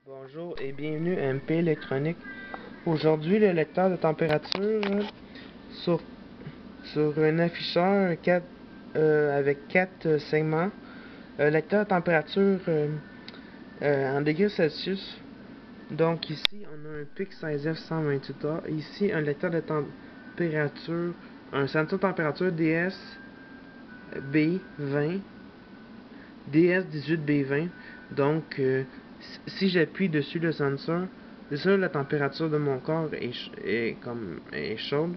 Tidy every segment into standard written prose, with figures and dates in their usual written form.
Bonjour et bienvenue à MP Électronique. Aujourd'hui, le lecteur de température sur un afficheur avec 4 segments. Lecteur de température en degrés Celsius. Donc ici, on a un PIC 16F128A. Ici, un lecteur de température, un sensor de température DS-B20, DS18B20. Donc, si j'appuie dessus le sensor, c'est ça, la température de mon corps est chaude,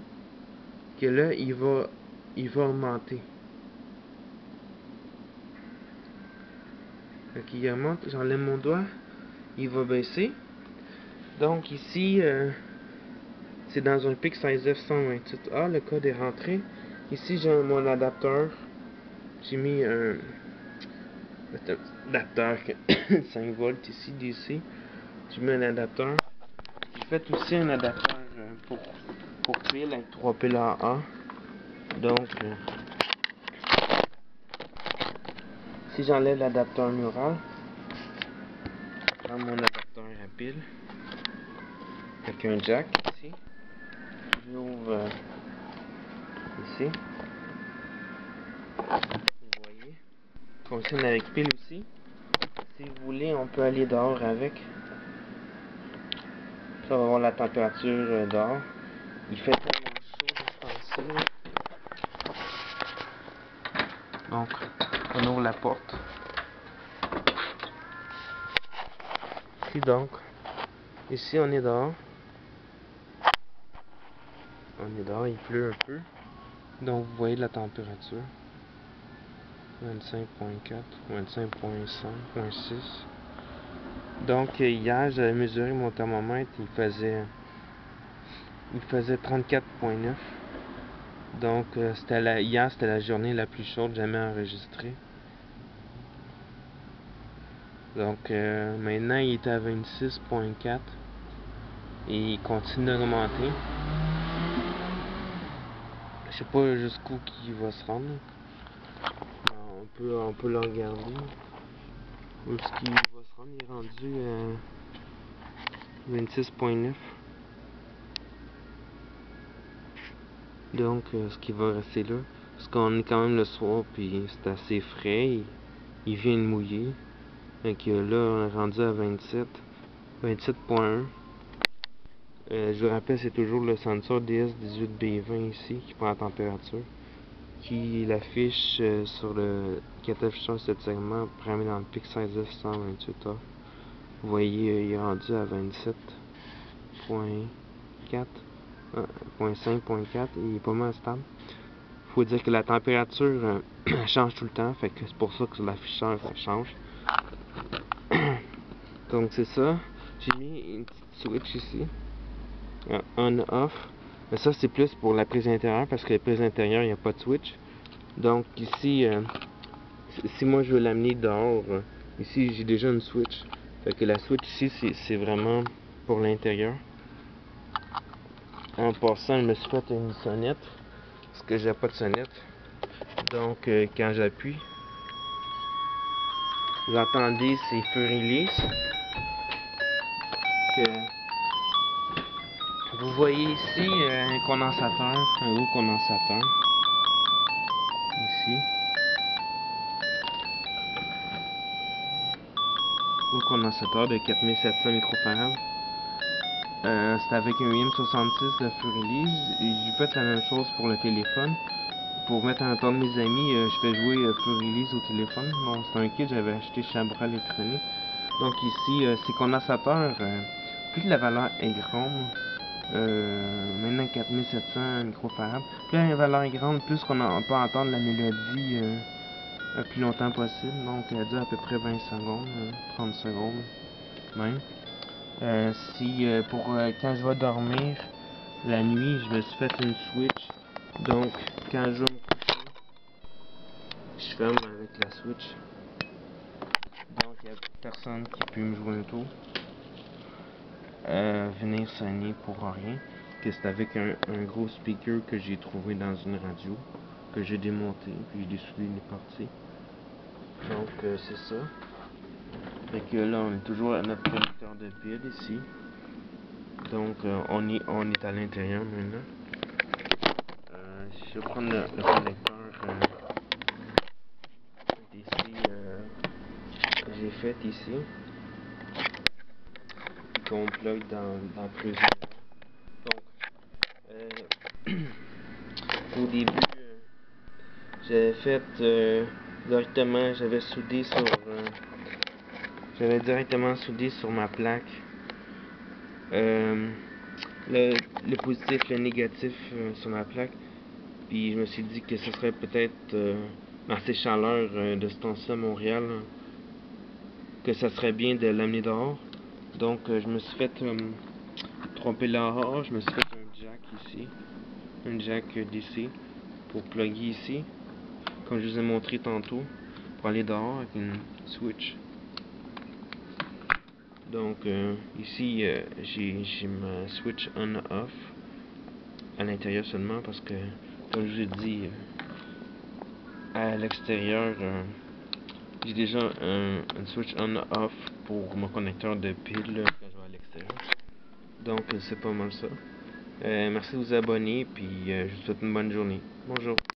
que là, il va augmenter. Donc, il augmente, j'enlève mon doigt, il va baisser. Donc, ici, c'est dans un PIC 16F128A, le code est rentré. Ici, j'ai mon adapteur. J'ai mis un adapteur 5 volts ici, DC. J'ai mis un adapteur. J'ai fait aussi un adapteur pour pile avec 3 piles en A. Donc, si j'enlève l'adapteur mural, je prends mon adapteur à pile avec un jack ici. J'ouvre ici. Vous voyez, il fonctionne avec pile aussi. Si vous voulez, on peut aller dehors avec. Ça, on va voir la température dehors. Il fait tellement chaud de ce temps-ci. Donc, on ouvre la porte. Ici on est dehors. Il pleut un peu. Donc vous voyez la température. 25.4, 25.5.6. Donc hier j'avais mesuré mon thermomètre, il faisait 34.9. Donc hier c'était la journée la plus chaude jamais enregistrée. Donc maintenant il est à 26.4 et il continue d'augmenter. Je sais pas jusqu'où il va se rendre. On peut le regarder. Où est-ce qu'il va se rendre? Il est rendu à 26.9. Donc ce qui va rester là. Parce qu'on est quand même le soir puis c'est assez frais. Il vient de mouiller. Donc là on est rendu à 27.1. Je vous rappelle, c'est toujours le sensor DS18B20 ici qui prend la température, qui l'affiche qui est affiché sur ce segment programmé dans le PIC 16F128A. Vous voyez, il est rendu à 27.4, 5.4, il est pas mal stable. Faut dire que la température change tout le temps, fait que c'est pour ça que sur l'afficheur ça change. Donc c'est ça. J'ai mis une petite switch ici. On-off. Mais ça c'est plus pour la prise intérieure parce que la prise intérieure il n'y a pas de switch. Donc ici, si moi je veux l'amener dehors, ici j'ai déjà une switch. Fait que la switch ici c'est vraiment pour l'intérieur. En passant, je me suis fait une sonnette parce que j'ai pas de sonnette. Donc quand j'appuie, vous entendez c'est feu release. Vous voyez ici un condensateur, un haut condensateur. Ici. Haut condensateur de 4700 microfarad. C'est avec un UM66 de feu release. J'ai fait la même chose pour le téléphone. Pour mettre en entendre mes amis, je fais jouer feu release au téléphone. Bon, c'est un kit que j'avais acheté chez Abra Électronique. Donc ici, ces condensateurs, plus la valeur est grande, maintenant 4700 microfarad, plus la valeur est grande, plus on peut entendre la mélodie le plus longtemps possible. Donc elle dure à peu près 20 secondes, 30 secondes même. Quand je vais dormir la nuit, je me suis fait une switch. Donc quand je vais me coucher, je ferme avec la switch. Donc il n'y a personne qui peut me jouer un tour. Venir sonner pour rien. Que c'est avec un gros speaker que j'ai trouvé dans une radio, que j'ai démonté, puis j'ai désoudé une partie. Donc c'est ça. Fait que là, on est toujours à notre connecteur de pile ici. Donc, on est à l'intérieur maintenant. Je vais prendre le connecteur d'ici que j'ai fait ici. Qu'on plug dans plusieurs. Donc, au début, j'avais fait directement, j'avais directement soudé sur ma plaque le positif et le négatif sur ma plaque. Puis je me suis dit que ce serait peut-être dans ces chaleurs de ce temps-ci à Montréal, que ça serait bien de l'amener dehors. Donc je me suis fait tromper dehors, je me suis fait un jack DC pour plugger ici, comme je vous ai montré tantôt, pour aller dehors avec une switch. Donc ici j'ai ma switch on-off à l'intérieur seulement parce que, comme je vous ai dit, à l'extérieur j'ai déjà une switch on-off pour mon connecteur de pile quand je vais à l'extérieur. Donc c'est pas mal ça. Merci de vous abonner, puis je vous souhaite une bonne journée. Bonjour.